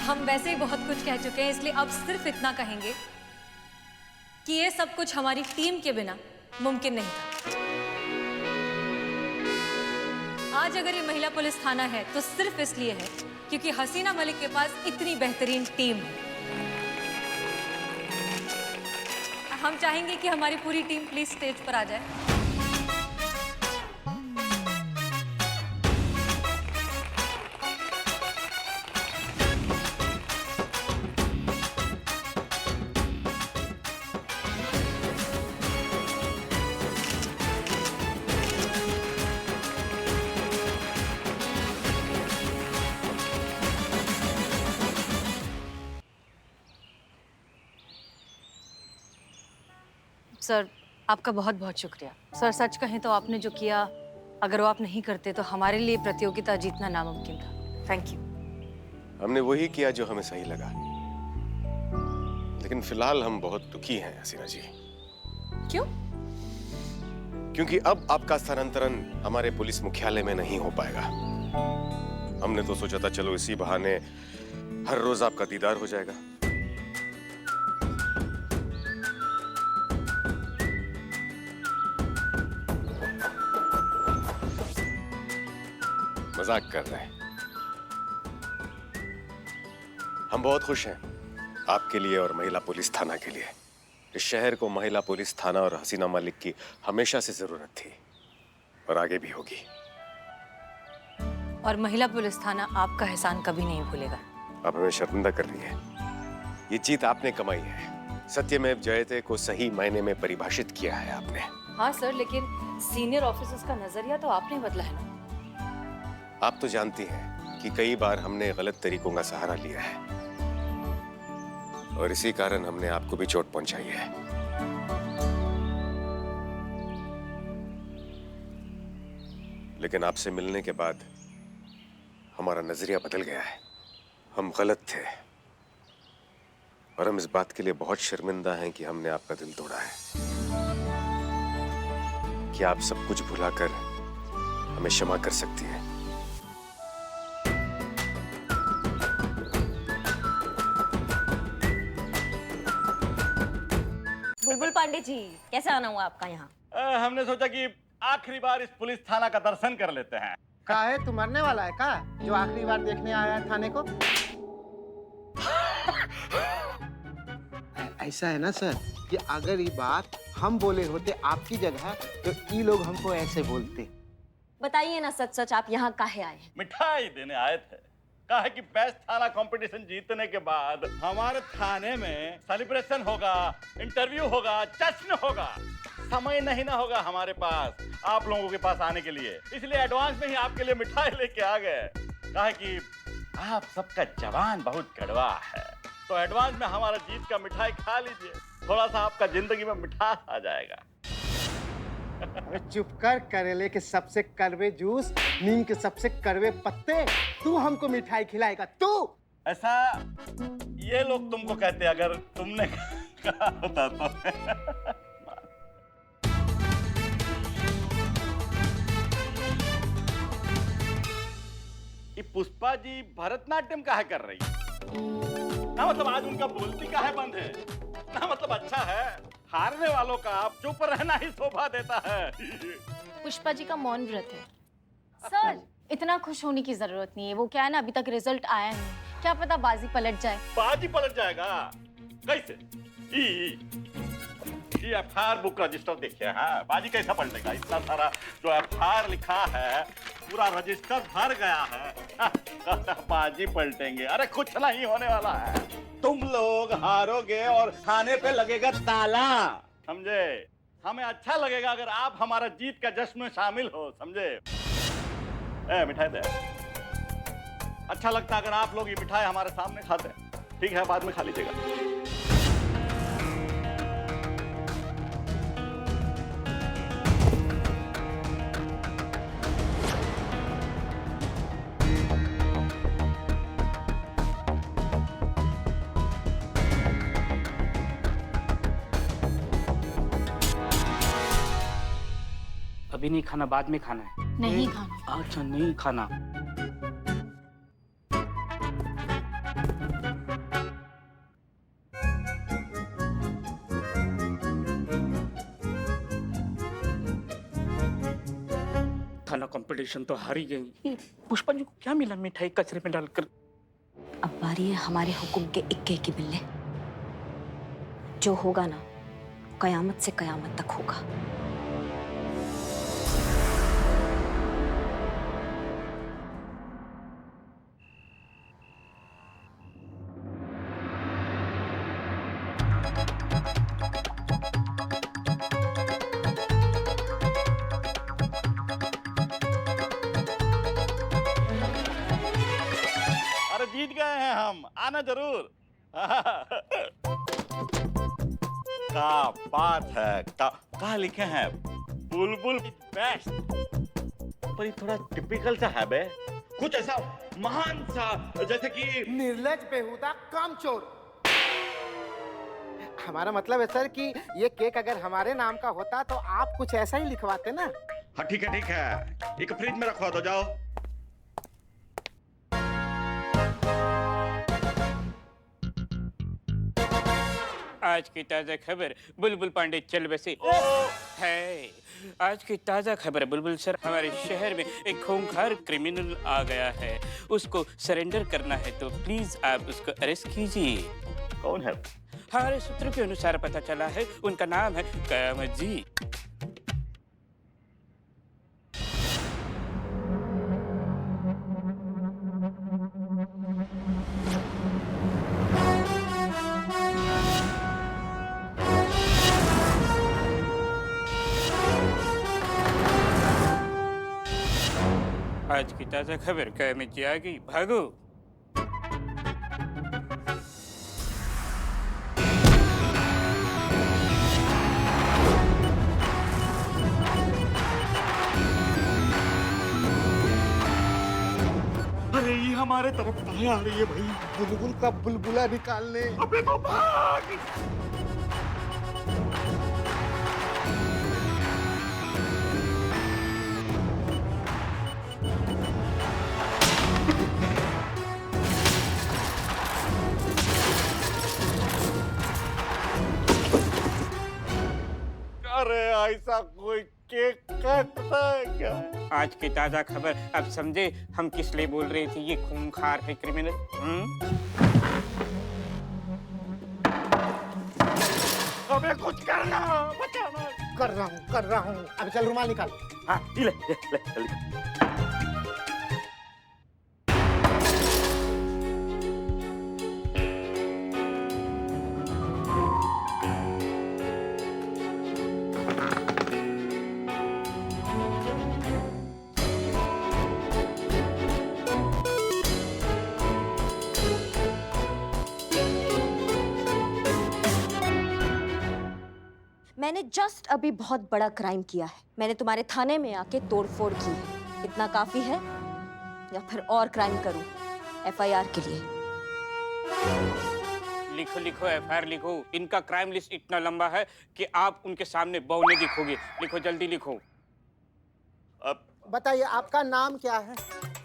हम वैसे ही बहुत कुछ कह चुके हैं, इसलिए अब सिर्फ इतना कहेंगे कि ये सब कुछ हमारी टीम के बिना मुमकिन नहीं था। आज अगर ये महिला पुलिस थाना है तो सिर्फ इसलिए है क्योंकि हसीना मलिक के पास इतनी बेहतरीन टीम है। हम चाहेंगे कि हमारी पूरी टीम प्लीज स्टेज पर आ जाए। सर, आपका बहुत बहुत शुक्रिया। सर, सच कहें तो आपने जो किया, अगर वो आप नहीं करते तो हमारे लिए प्रतियोगिता जीतना नामुमकिन था। Thank you. हमने वही किया जो हमें सही लगा, लेकिन फिलहाल हम बहुत दुखी हैं हसीना जी। क्यों? क्योंकि अब आपका स्थानांतरण हमारे पुलिस मुख्यालय में नहीं हो पाएगा। हमने तो सोचा था चलो इसी बहाने हर रोज आपका दीदार हो जाएगा। मजाक कर रहे हैं। हम बहुत खुश हैं आपके लिए और महिला पुलिस थाना के लिए। इस शहर को महिला पुलिस थाना और हसीना मलिक की हमेशा से जरूरत थी और आगे भी होगी। और महिला पुलिस थाना आपका एहसान कभी नहीं भूलेगा। आप हमें शर्मिंदा कर रही है। ये जीत आपने कमाई है। सत्यमेव जयते को सही मायने में परिभाषित किया है आपने। हाँ सर, लेकिन सीनियर ऑफिसर्स का नजरिया तो आपने बदला है ना। आप तो जानती हैं कि कई बार हमने गलत तरीकों का सहारा लिया है और इसी कारण हमने आपको भी चोट पहुंचाई है। लेकिन आपसे मिलने के बाद हमारा नजरिया बदल गया है। हम गलत थे और हम इस बात के लिए बहुत शर्मिंदा हैं कि हमने आपका दिल तोड़ा है। कि आप सब कुछ भुलाकर हमें क्षमा कर सकती हैं। बुलबुल पांडे जी, कैसे आना हुआ आपका यहाँ? हमने सोचा कि आखिरी बार इस पुलिस थाना का दर्शन कर लेते हैं। का है, तू मरने वाला है का जो आखिरी बार देखने आया है थाने को? ऐसा है ना सर कि अगर ये बात हम बोले होते आपकी जगह तो ये लोग हमको ऐसे बोलते। बताइए ना सच सच, आप यहाँ काहे आए हैं? मिठाई देने आए थे। कहा है कि बेस्ट थाना कंपटीशन जीतने के बाद हमारे थाने में सेलिब्रेशन होगा, इंटरव्यू होगा, जश्न होगा। समय नहीं ना होगा हमारे पास आप लोगों के पास आने के लिए, इसलिए एडवांस में ही आपके लिए मिठाई लेके आ गए। कहा है कि आप सबका जवान बहुत कड़वा है, तो एडवांस में हमारा जीत का मिठाई खा लीजिए, थोड़ा सा आपका जिंदगी में मिठास आ जाएगा। चुप कर, करेले के सबसे कड़वे जूस, नीम के सबसे कड़वे पत्ते, तू हमको मिठाई खिलाएगा तू? ऐसा ये लोग तुमको कहते, अगर तुमने कहा होता तो। ये पुष्पा जी भरतनाट्यम काहे कर रही है? ना मतलब आज उनका बोलती काहे बंद है? ना मतलब अच्छा है, हारने वालों का चुप रहना ही शोभा देता है। पुष्पा जी का मौन व्रत है। सर, इतना खुश होने की जरूरत नहीं है। वो क्या है ना, अभी तक रिजल्ट आया नहीं, क्या पता बाजी पलट जाए। बाजी पलट जाएगा कैसे? ये एफआईआर बुक रजिस्टर देखिए। हाँ, बाजी कैसा पलटेगा? इतना सारा जो एफआईआर लिखा है पूरा रजिस्टर भर गया है। बाजी पलटेंगे? अरे कुछ नहीं होने वाला है। तुम लोग हारोगे और थाने पे लगेगा ताला, समझे? हमें अच्छा लगेगा अगर आप हमारा जीत का जश्न में शामिल हो, समझे? मिठाई दे। अच्छा लगता अगर आप लोग ये मिठाई हमारे सामने खाते। ठीक है, बाद में खा लीजिएगा। अभी नहीं खाना, बाद में खाना है। नहीं खाना। अच्छा, नहीं खाना। कंपटीशन तो हार ही गई। पुष्पा जी को क्या मिला मिठाई कचरे में डालकर? अब बारी है हमारे हुक्म के इक्के की बिल्ले। जो होगा ना, कयामत से कयामत तक होगा। अरे जीत गए हैं हम, आना जरूर। क्या बात है, क्या लिखे हैं? बुलबुल बेस्ट। पर ये थोड़ा टिपिकल सा है बे, कुछ ऐसा महान सा, जैसे कि निर्लज, बेहुदा, कामचोर। हमारा मतलब है सर कि ये केक अगर हमारे नाम का होता तो आप कुछ ऐसा ही लिखवाते ना। हाँ ठीक है ठीक है, एक फ्रिज में रखवा दो, जाओ। आज की ताजा खबर, बुलबुल पांडे चल बसे है। आज की ताजा खबर बुलबुल सर, हमारे शहर में एक खूंखार क्रिमिनल आ गया है। उसको सरेंडर करना है तो प्लीज आप उसको अरेस्ट कीजिए। कौन है? हमारे सूत्रों के अनुसार पता चला है उनका नाम है कयामत जी। आज की ताजा खबर, कयामत जी आ गई, भागो। अरे ये हमारे तरफ कहाँ आ रही है भाई? बुलबुल का बुलबुला निकालने। अबे तो भाग! अरे ऐसा कोई केक काटता है क्या? आज की ताजा खबर, अब समझे हम किस लिए बोल रहे थे ये खूंखार है क्रिमिनल। अबे कुछ करना, बचाना। कर रहा हूँ। अब चल रुमाल निकाल। हाँ, ले जल्दी। मैंने जस्ट अभी बहुत बड़ा क्राइम किया है। मैंने तुम्हारे थाने में आके तोड़फोड़ की है। इतना काफी है या फिर और क्राइम करूं एफआईआर के लिए? लिखो लिखो, एफआईआर लिखो। इनका क्राइम लिस्ट इतना लंबा है कि आप उनके सामने बौने दिखोगे। लिखो, जल्दी लिखो। अब बताइए आपका नाम क्या है?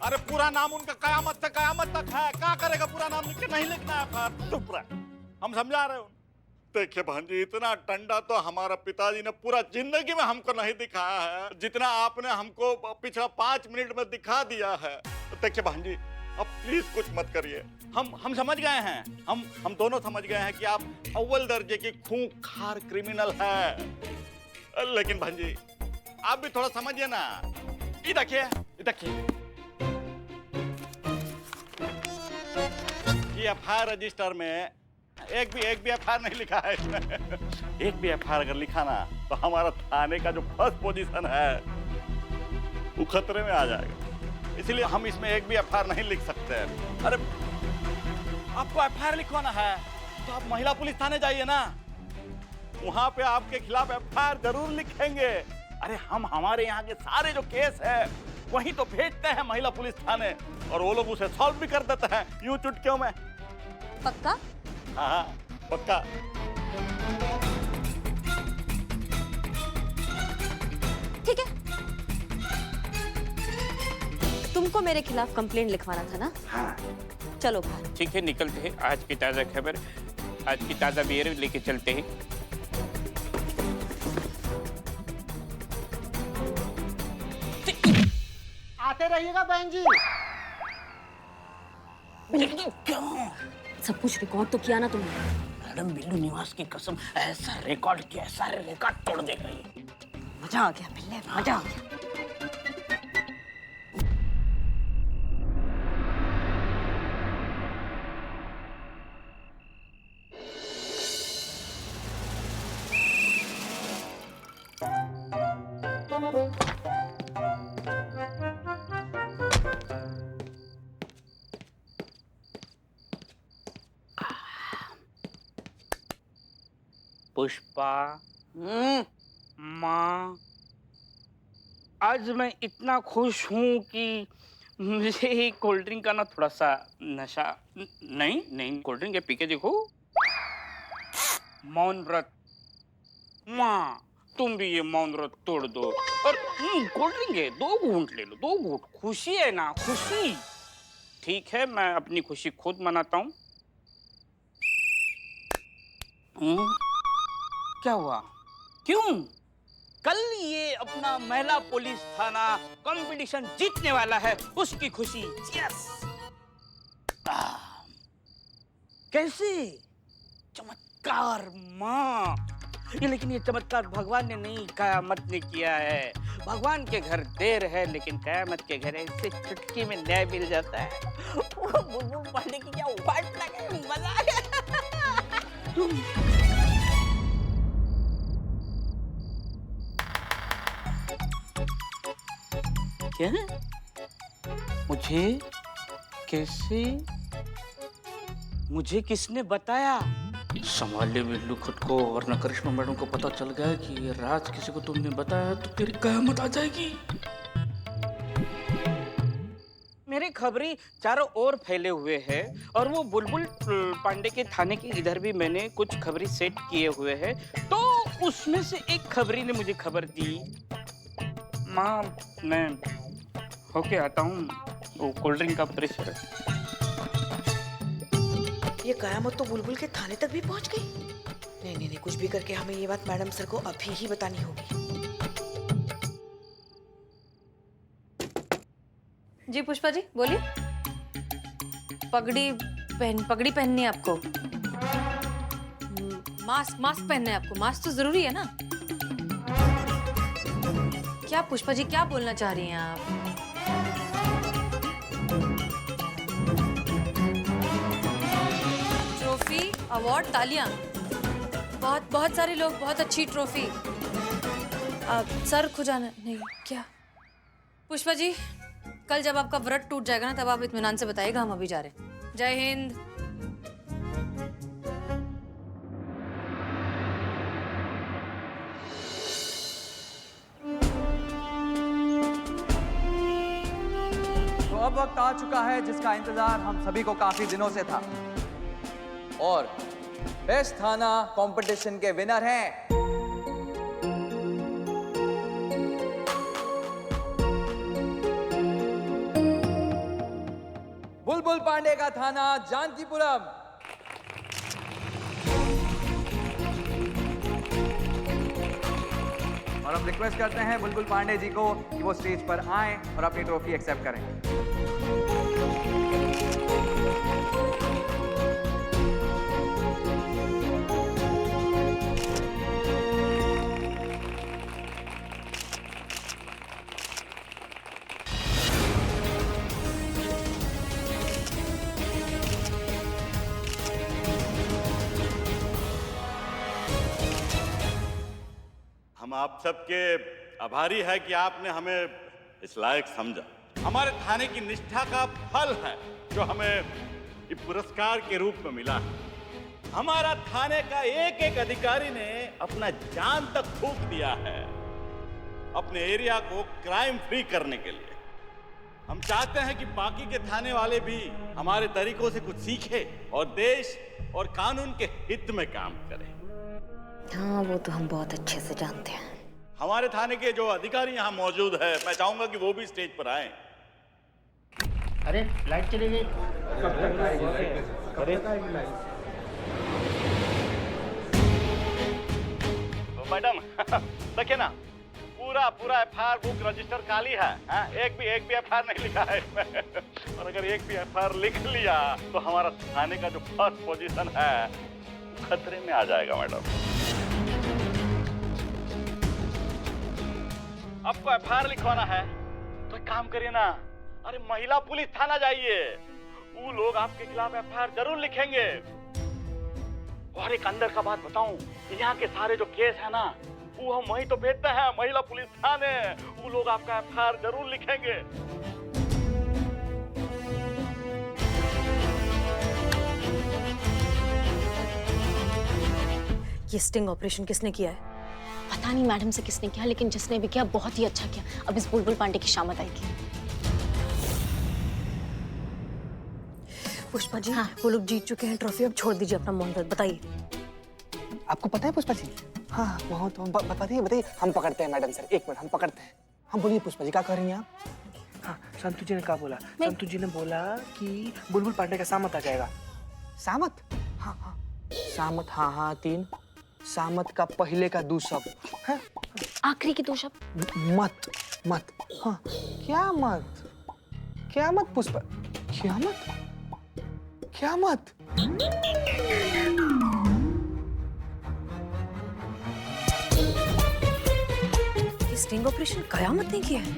अरे पूरा नाम उनका कयामत से कयामत तक है। क्या करेगा पूरा नाम लिख के? नहीं लिखना है। चुप रह, हम समझा रहे हो। देखिए भांजी, इतना टंडा तो हमारा पिताजी ने पूरा जिंदगी में हमको नहीं दिखाया है जितना आपने हमको पिछला 5 मिनट में दिखा दिया है। तो देखिए भांजी, अब प्लीज कुछ मत करिए। हम समझ गए हैं, हम दोनों समझ गए हैं कि आप अव्वल दर्जे की खूंखार क्रिमिनल है। लेकिन भांजी आप भी थोड़ा समझिए ना। ये देखिए, ये एफआईआर रजिस्टर में एक भी एफआईआर नहीं लिखा है इसमें। एक भी एफआईआर अगर लिखा ना तो हमारा थाने का जो फर्स्ट पोजीशन है वो खतरे में आ जाएगा। इसलिए हम इसमें एक भी एफआईआर नहीं लिख सकते। अरे आपको एफआईआर लिखवाना है तो आप महिला पुलिस थाने जाइए ना, वहां पे आपके खिलाफ एफआईआर जरूर लिखेंगे। अरे हम हमारे यहाँ के सारे जो केस है वहीं तो भेजते हैं महिला पुलिस थाने, और वो लोग उसे सॉल्व भी कर देते हैं यूं चुटकियों में। पक्का? हाँ पक्का। ठीक है, तुमको मेरे खिलाफ कंप्लेंट लिखवाना था ना? हाँ। चलो बाहर। ठीक है, निकलते हैं। आज की ताजा खबर, आज की ताजा बियर लेके चलते हैं। आते रहिएगा बहन जी। सब कुछ रिकॉर्ड तो किया ना तुमने? मैडम बिल्लू निवास की कसम, ऐसा रिकॉर्ड किया, सारे रिकॉर्ड तोड़ देगा ये। मजा आ गया बिल्ले, मजा आ गया। पुष्पा, माँ, आज मैं इतना खुश हूँ कि मुझे कोल्ड ड्रिंक का ना थोड़ा सा नशा नहीं नहीं कोल्ड ड्रिंक है, पी के देखो। मौन व्रत, माँ तुम भी ये मौन व्रत तोड़ दो और कोल्ड ड्रिंक है, 2 घूंट ले लो, 2 घूंट। खुशी है ना, खुशी। ठीक है, मैं अपनी खुशी खुद मनाता हूँ। क्या हुआ? क्यों? कल ये अपना महिला पुलिस थाना कंपटीशन जीतने वाला है, उसकी खुशी। यस। कैसे? चमत्कार माँ। ये लेकिन ये चमत्कार भगवान ने नहीं, कयामत ने किया है। भगवान के घर देर है लेकिन कयामत के घर ऐसे चुटकी में न्याय मिल जाता है। वो बुलबुल पांडे की क्या वाट लगे, मजा आ गया। क्या? मुझे कैसे? मुझे किसने बताया? संभाले बिल्लू खुद को, वरना करिश्मा मैडम को पता चल गया कि ये राज किसी को तुमने बताया तो तेरी कयामत आ जाएगी। मेरे खबरी चारों ओर फैले हुए हैं और वो बुलबुल पांडे के थाने के इधर भी मैंने कुछ खबरी सेट किए हुए हैं, तो उसमें से एक खबरी ने मुझे खबर दी। माँ मैं होके आता हूँ, वो कोल्ड ड्रिंक का प्रेशर है। ये कयामत तो बुलबुल के थाने तक भी पहुंच गई। नहीं नहीं नहीं, कुछ भी करके हमें ये बात मैडम सर को अभी ही बतानी होगी। जी पुष्पा जी बोलिए। पगड़ी पहननी है आपको? मास्क पहनना है आपको? मास्क तो जरूरी है ना। क्या पुष्पा जी क्या बोलना चाह रही हैं आप? ट्रॉफी, अवार्ड, तालियां, बहुत सारे लोग, बहुत अच्छी ट्रॉफी। सर खुजाना नहीं क्या? पुष्पा जी कल जब आपका व्रत टूट जाएगा ना, तब आप इत्मीनान से बताइएगा, हम अभी जा रहे हैं। जय हिंद। तो अब वक्त आ चुका है जिसका इंतजार हम सभी को काफी दिनों से था, और बेस्ट थाना कंपटीशन के विनर हैं बुलबुल पांडे का थाना जानकीपुरम। और हम रिक्वेस्ट करते हैं बुलबुल पांडे जी को कि वो स्टेज पर आएं और अपनी ट्रॉफी एक्सेप्ट करें। हम आप सबके आभारी है कि आपने हमें इस लायक समझा। हमारे थाने की निष्ठा का फल है जो हमें ये पुरस्कार के रूप में मिला है। हमारा थाने का एक एक अधिकारी ने अपना जान तक फूंक दिया है अपने एरिया को क्राइम फ्री करने के लिए। हम चाहते हैं कि बाकी के थाने वाले भी हमारे तरीकों से कुछ सीखे और देश और कानून के हित में काम करें। हाँ वो तो हम बहुत अच्छे से जानते हैं। हमारे थाने के जो अधिकारी यहाँ मौजूद है, मैं चाहूंगा कि वो भी स्टेज पर आए। अरे लाइट चली गई। तो मैडम देखिए ना, पूरा पूरा एफआईआर बुक रजिस्टर खाली है, हाँ? एक भी एफआईआर नहीं लिखा है इसमें। और अगर एक भी एफआईआर लिख लिया तो हमारा थाने का जो फर्स्ट पोजीशन है खतरे में आ जाएगा मैडम। आपको एफआईआर लिखवाना है तो एक काम करिए ना, अरे महिला पुलिस थाना जाइए, वो लोग आपके खिलाफ एफआईआर जरूर लिखेंगे। और एक अंदर का बात बताऊं, यहाँ के सारे जो केस है ना वो हम वहीं तो भेजते हैं महिला पुलिस थाने, वो लोग आपका एफआईआर जरूर लिखेंगे। ये स्टिंग ऑपरेशन किसने किया है? पता नहीं मैडम से किसने किया, लेकिन जिसने भी किया बहुत ही अच्छा किया। अब इस बुलबुल पांडे की शामत आएगी। पुष्पा जी, हाँ, वो लोग जीत चुके हैं ट्रॉफी, अब छोड़ दीजिए अपना मौन व्रत। बताइए। आपको पता है पुष्पा जी? हाँ वो तो बताइए, हम पकड़ते हैं मैडम सर, एक मिनट हम पकड़ते हैं। हम बोलिए पुष्पा जी, क्या कर रही हैं आप? हाँ संतू जी ने क्या बोला? संतू जी ने बोला कि बुलबुल पांडे का सामत आ जाएगा। सामत? हाँ हाँ सामत, हाँ हाँ 3 सामत का पहले का 2 शब्द है, आखिरी के 2 शब्द मत मत। हाँ क्या मत? क्या मत पुष्पा? क्या मत? क्या मत? स्टिंग ऑपरेशन कयामत ने किया है?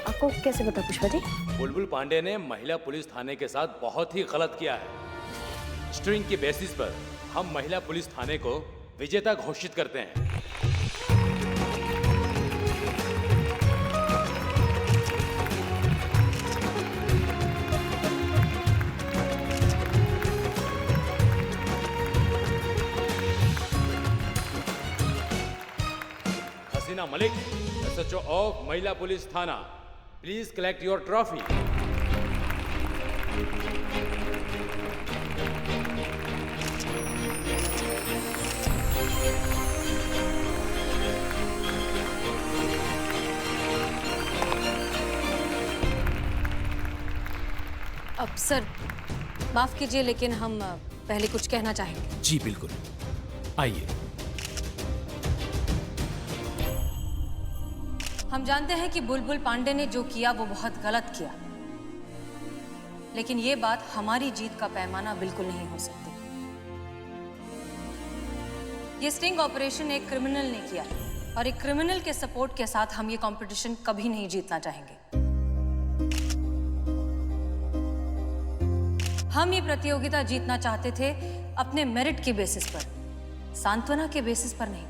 आपको कैसे पता पुष्पा जी? बुलबुल पांडे ने महिला पुलिस थाने के साथ बहुत ही गलत किया है। स्ट्रिंग के बेसिस पर हम महिला पुलिस थाने को विजेता घोषित करते हैं। हसीना मलिक, SHO ऑफ महिला पुलिस थाना, प्लीज कलेक्ट योर ट्रॉफी। अब सर माफ कीजिए, लेकिन हम पहले कुछ कहना चाहेंगे। जी बिल्कुल, आइए। हम जानते हैं कि बुलबुल पांडे ने जो किया वो बहुत गलत किया, लेकिन ये बात हमारी जीत का पैमाना बिल्कुल नहीं हो सकती। ये स्टिंग ऑपरेशन एक क्रिमिनल ने किया और एक क्रिमिनल के सपोर्ट के साथ हम ये कंपटीशन कभी नहीं जीतना चाहेंगे। हम ये प्रतियोगिता जीतना चाहते थे अपने मेरिट के बेसिस पर, सांत्वना के बेसिस पर नहीं।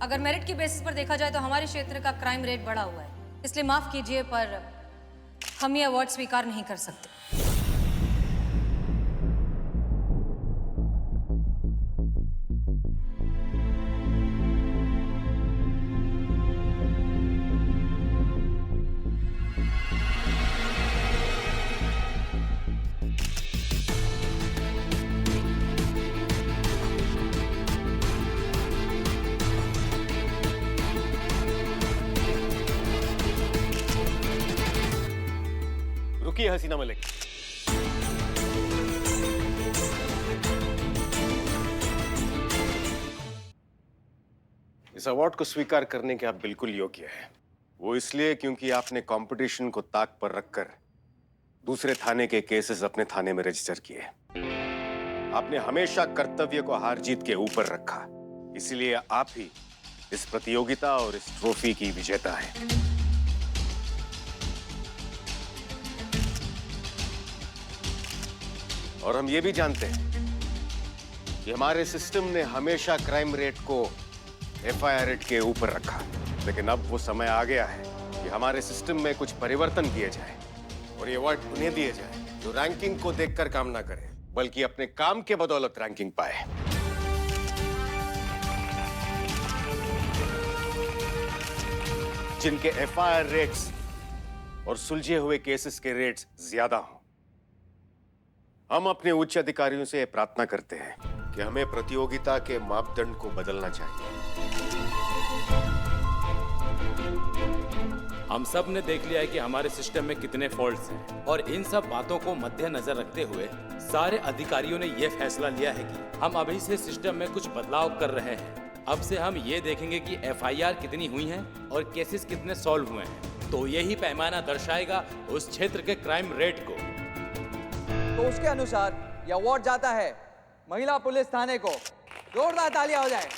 अगर मेरिट के बेसिस पर देखा जाए तो हमारे क्षेत्र का क्राइम रेट बढ़ा हुआ है, इसलिए माफ कीजिए पर हम ये अवार्ड स्वीकार नहीं कर सकते। रुकिए हसीना मलिक, इस अवार्ड को स्वीकार करने के आप बिल्कुल योग्य हैं। वो इसलिए क्योंकि आपने कंपटीशन को ताक पर रखकर दूसरे थाने के केसेस अपने थाने में रजिस्टर किए। आपने हमेशा कर्तव्य को हार जीत के ऊपर रखा, इसलिए आप ही इस प्रतियोगिता और इस ट्रॉफी की विजेता हैं। और हम ये भी जानते हैं कि हमारे सिस्टम ने हमेशा क्राइम रेट को एफआईआर रेट के ऊपर रखा, लेकिन अब वो समय आ गया है कि हमारे सिस्टम में कुछ परिवर्तन किए जाए और ये अवार्ड उन्हें दिए जाए जो रैंकिंग को देखकर काम ना करे, बल्कि अपने काम के बदौलत रैंकिंग पाए। जिनके एफआईआर रेट्स और सुलझे हुए केसेस के रेट्स ज्यादा हों। हम अपने उच्च अधिकारियों से प्रार्थना करते हैं कि हमें प्रतियोगिता के मापदंड को बदलना चाहिए। हम सब ने देख लिया है कि हमारे सिस्टम में कितने फॉल्ट्स हैं, और इन सब बातों को मद्देनजर रखते हुए सारे अधिकारियों ने यह फैसला लिया है कि हम अभी से सिस्टम में कुछ बदलाव कर रहे हैं। अब से हम ये देखेंगे कि एफआईआर कितनी हुई हैं और केसेस कितने सॉल्व हुए हैं। तो यही पैमाना दर्शाएगा उस क्षेत्र के क्राइम रेट को। तो उसके अनुसार यह अवार्ड जाता है महिला पुलिस थाने को। जोरदार तालियां हो जाए।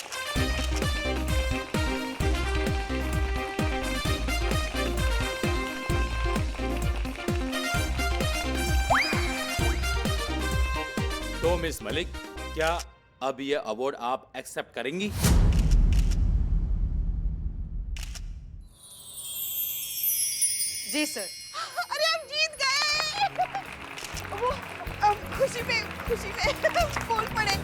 तो मिस मलिक, क्या अब यह अवार्ड आप एक्सेप्ट करेंगी? जी सर। अरे हम जीत गए। वो खुशी में बोल पड़े।